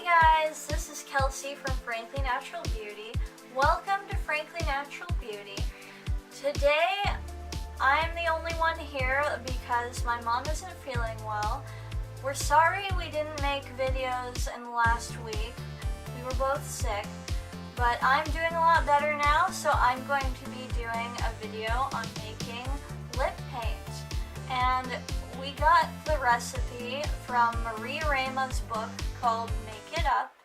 guys, this is Kelcey from Frankly Natural Beauty. Welcome to Frankly Natural Beauty. Today, I'm the only one here because my mom isn't feeling well. We're sorry we didn't make videos in the last week. We were both sick, but I'm doing a lot better now, so I'm going to be doing a video on making lip paint. And we got the recipe from Marie Rama's book called Make It Up.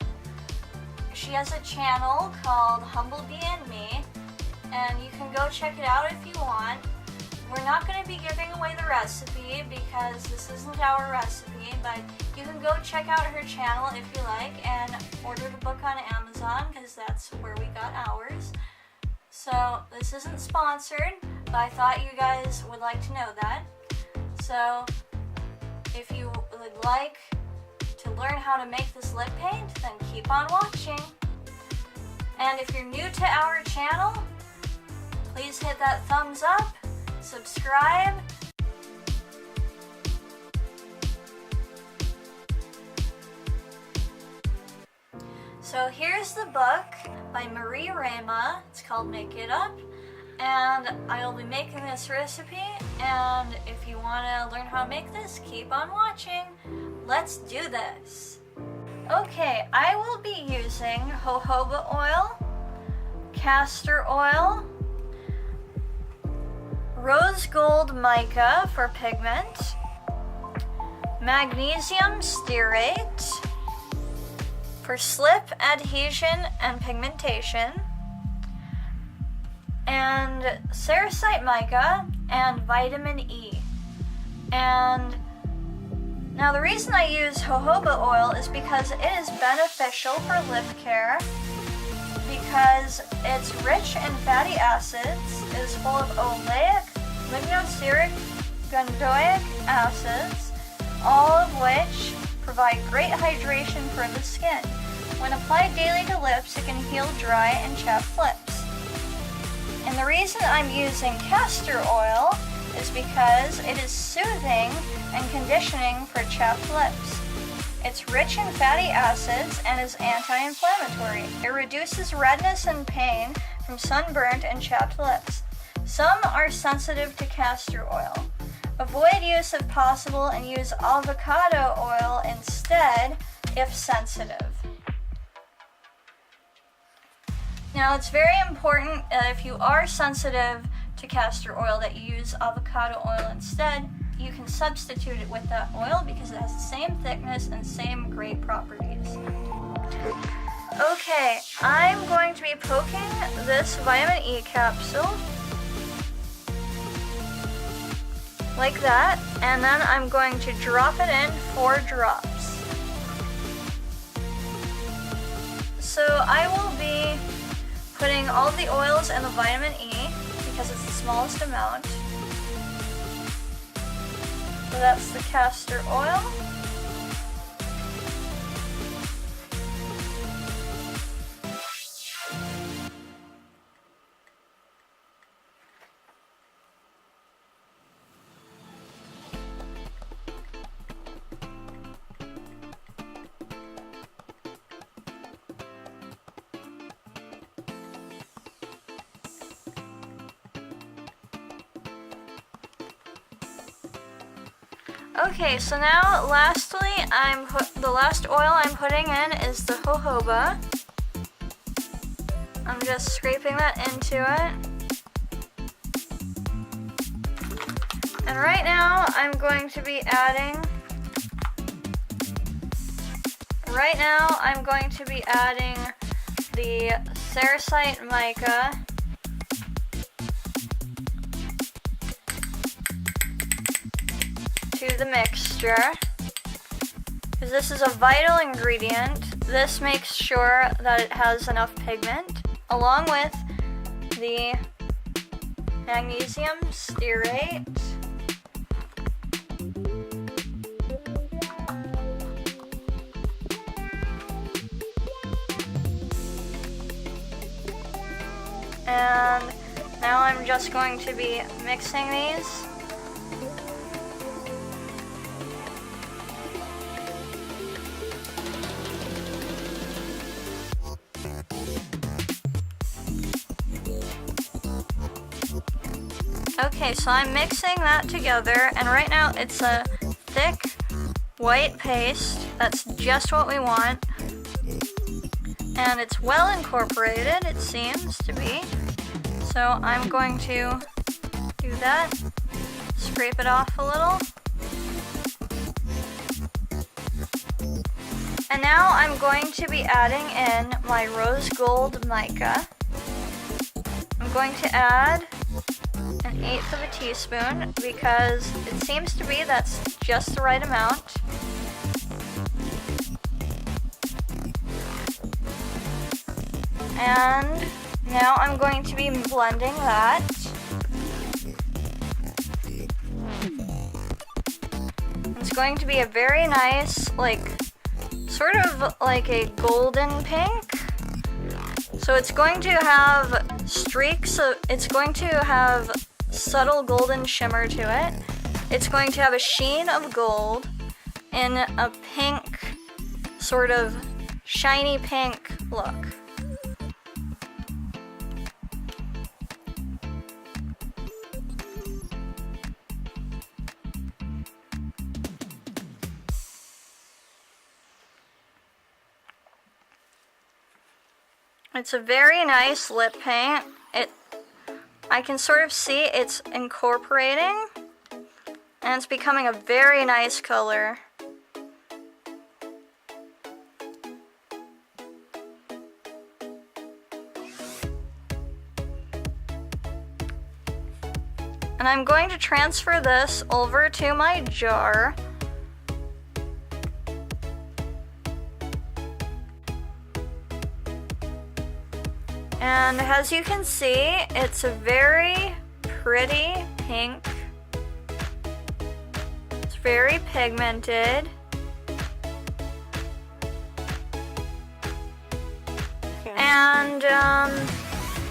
She has a channel called Humblebee and Me, and you can go check it out if you want. We're not going to be giving away the recipe because this isn't our recipe, but you can go check out her channel if you like and order the book on Amazon because that's where we got ours. So this isn't sponsored, but I thought you guys would like to know that. So if you would like to learn how to make this lip paint, then keep on watching. And if you're new to our channel, please hit that thumbs up, subscribe. So here's the book by Marie Rama. It's called Make It Up. And I will be making this recipe, and if you want to learn how to make this, keep on watching. Let's do this. Okay, I will be using jojoba oil, castor oil, rose gold mica for pigment, magnesium stearate for slip adhesion and pigmentation, and cerussite mica and vitamin E. And now the reason I use jojoba oil is because it is beneficial for lip care because it's rich in fatty acids, it is full of oleic, lignoceric, gundoic acids, all of which provide great hydration for the skin. When applied daily to lips, it can heal dry and chapped lips. And the reason I'm using castor oil is because it is soothing and conditioning for chapped lips. It's rich in fatty acids and is anti-inflammatory. It reduces redness and pain from sunburnt and chapped lips. Some are sensitive to castor oil. Avoid use if possible and use avocado oil instead if sensitive. Now it's very important if you are sensitive to castor oil that you use avocado oil instead. You can substitute it with that oil because it has the same thickness and same great properties. Okay, I'm going to be poking this vitamin E capsule like that, and then I'm going to drop it in 4 drops. So I will be putting all the oils and the vitamin E because it's the smallest amount. So that's the castor oil. Okay, so now lastly, the last oil I'm putting in is the jojoba. I'm just scraping that into it. And right now I'm going to be adding the cerussite mica to the mixture, because this is a vital ingredient. This makes sure that it has enough pigment, along with the magnesium stearate, and now I'm just going to be mixing these. Okay, so I'm mixing that together, and right now it's a thick white paste. That's just what we want. And it's well incorporated, it seems to be. So I'm going to do that, scrape it off a little. And now I'm going to be adding in my rose gold mica. I'm going to add 1/8 of a teaspoon because it seems to be that's just the right amount. And now I'm going to be blending that. It's going to be a very nice, sort of like a golden pink. So it's going to have streaks of, it's going to have subtle golden shimmer to it. It's going to have a sheen of gold in a pink, sort of shiny pink look. It's a very nice lip paint. I can sort of see it's incorporating, and it's becoming a very nice color. And I'm going to transfer this over to my jar. And as you can see, it's a very pretty pink. It's very pigmented. Okay. And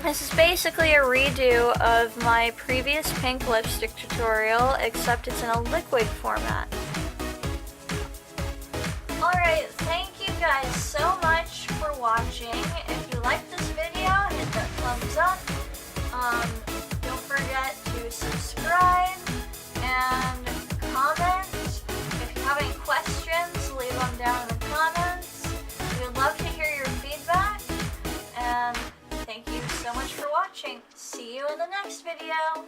this is basically a redo of my previous pink lipstick tutorial, except it's in a liquid format. Alright, thank you guys so much for watching. If you liked this video, hit that thumbs up. Don't forget to subscribe and comment. If you have any questions, leave them down in the comments. We would love to hear your feedback. And thank you so much for watching. See you in the next video.